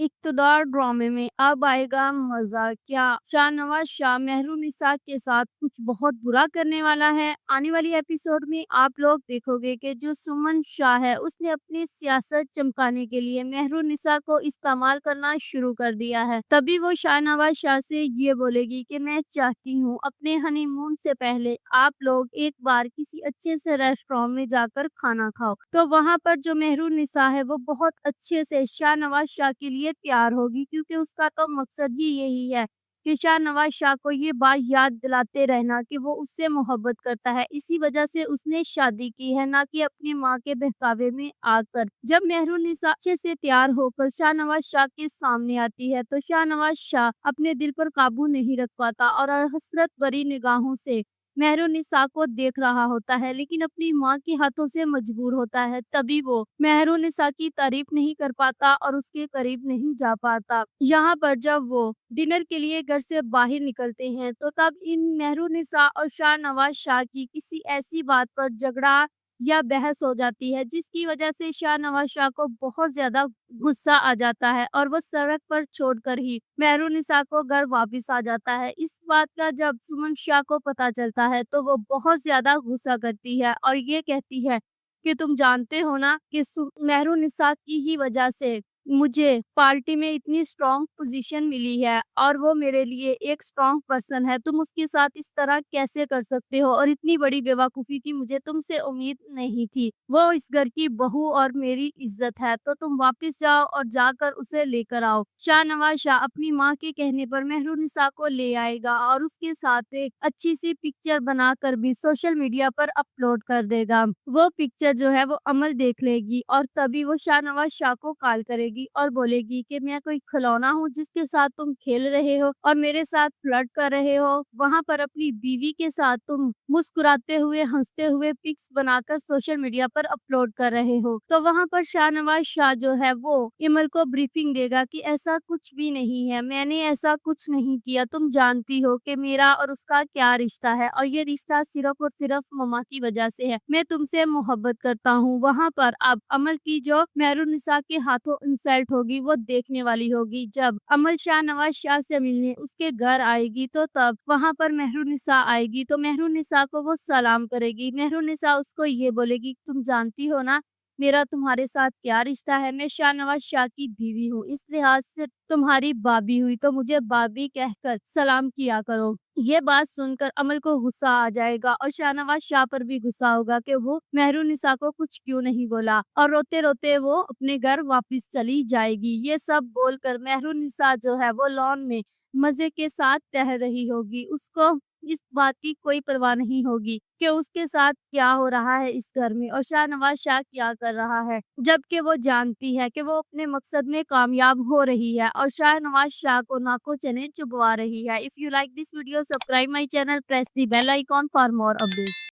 इक़्तिदार ड्रामे में अब आएगा मज़ा। क्या शाहनवाज़ शाह मेहरुनिसा के साथ कुछ बहुत बुरा करने वाला है? आने वाली एपिसोड में आप लोग देखोगे कि जो सुमन शाह है उसने अपनी सियासत चमकाने के लिए मेहरुनिसा को इस्तेमाल करना शुरू कर दिया है। तभी वो शाहनवाज़ शाह से ये बोलेगी कि मैं चाहती हूँ अपने हनीमून से पहले आप लोग एक बार किसी अच्छे से रेस्टोरेंट में जाकर खाना खाओ। तो वहाँ पर जो मेहरुनिसा है वो बहुत अच्छे से शाहनवाज़ शाह के लिए तैयार होगी, क्योंकि उसका तो मकसद ही यही है कि शाहनवाज़ शाह को ये बात याद दिलाते रहना कि वो उससे मोहब्बत करता है। इसी वजह से उसने शादी की है, ना कि अपनी माँ के बहकावे में आकर। जब मेहरुनिसा अच्छे से तैयार होकर शाहनवाज़ शाह के सामने आती है तो शाहनवाज़ शाह अपने दिल पर काबू नहीं रख पाता और हसरत भरी निगाहों से मेहरुनिसा को देख रहा होता है, लेकिन अपनी माँ के हाथों से मजबूर होता है। तभी वो मेहरुनिसा की तारीफ नहीं कर पाता और उसके करीब नहीं जा पाता। यहाँ पर जब वो डिनर के लिए घर से बाहर निकलते हैं तो तब इन मेहरुनिसा और शाहनवाज़ शाह की किसी ऐसी बात पर झगड़ा या बहस हो जाती है, जिसकी वजह से शाहनवाज़ शाह को बहुत ज्यादा गुस्सा आ जाता है और वो सड़क पर छोड़कर ही मेहरुनिसा को घर वापस आ जाता है। इस बात का जब सुमन शाह को पता चलता है तो वो बहुत ज्यादा गुस्सा करती है और ये कहती है कि तुम जानते हो ना कि मेहरुनिसा की ही वजह से मुझे पार्टी में इतनी स्ट्रांग पोजीशन मिली है और वो मेरे लिए एक स्ट्रांग पर्सन है। तुम उसके साथ इस तरह कैसे कर सकते हो, और इतनी बड़ी बेवकूफ़ी की मुझे तुमसे उम्मीद नहीं थी। वो इस घर की बहू और मेरी इज़्ज़त है, तो तुम वापस जाओ और जाकर उसे लेकर आओ। शाहनवाज़ शाह अपनी माँ के कहने पर मेहरुनिसा को ले आएगा और उसके साथ एक अच्छी-सी पिक्चर बनाकर भी सोशल मीडिया पर अपलोड कर देगा। वो पिक्चर जो है वो अमल देख लेगी और तभी वो शाहनवाज़ शाह को कॉल करेगी और बोलेगी कि मैं कोई खिलौना हूँ जिसके साथ तुम खेल रहे हो और मेरे साथ फ्लर्ट कर रहे हो। वहाँ पर अपनी बीवी के साथ तुम मुस्कुराते हुए, हँसते हुए पिक्स बनाकर सोशल मीडिया पर अपलोड कर रहे हो। तो वहाँ पर शाहनवाज़ शाह जो है वो इमल को ब्रीफिंग देगा कि ऐसा कुछ भी नहीं है, मैंने ऐसा कुछ नहीं किया। तुम जानती हो कि मेरा और उसका क्या रिश्ता है और ये रिश्ता सिर्फ और सिर्फ मम्मा की वजह से है। मैं तुमसे मोहब्बत करता हूँ। वहाँ पर अब अमल की जो मेहरुनिसा के हाथों इंसल्ट होगी वो देखने वाली होगी। जब अमल शाहनवाज़ शाह से मिलने उसके घर आएगी तो तब वहाँ पर मेहरुनिसा आएगी तो मेहरुनिसा को वो सलाम करेगी। मेहरुनिसा उसको ये बोलेगी, तुम जानती हो ना मेरा तुम्हारे साथ क्या रिश्ता है, मैं शाहनवाज़ शाह की बीवी हूँ, इस लिहाज से तुम्हारी भाभी हुई तो मुझे भाभी कहकर सलाम किया करो। ये बात सुनकर अमल को गुस्सा आ जाएगा और शाहनवाज़ शाह पर भी गुस्सा होगा कि वो मेहरुनिसा को कुछ क्यों नहीं बोला, और रोते-रोते वो अपने घर वापस चली जाएगी। ये सब बोलकर मेहरुनिसा जो है वो लॉन में मज़े के साथ टहल रही होगी। उसको इस बात की कोई परवाह नहीं होगी कि उसके साथ क्या हो रहा है इस घर में और शाहनवाज़ शाह क्या कर रहा है। जबकि वो जानती है कि वो अपने मकसद में कामयाब हो रही है और शाहनवाज़ शाह को नाकों चने चुभवा रही है। If you like this video, subscribe my channel, press the bell icon for more updates.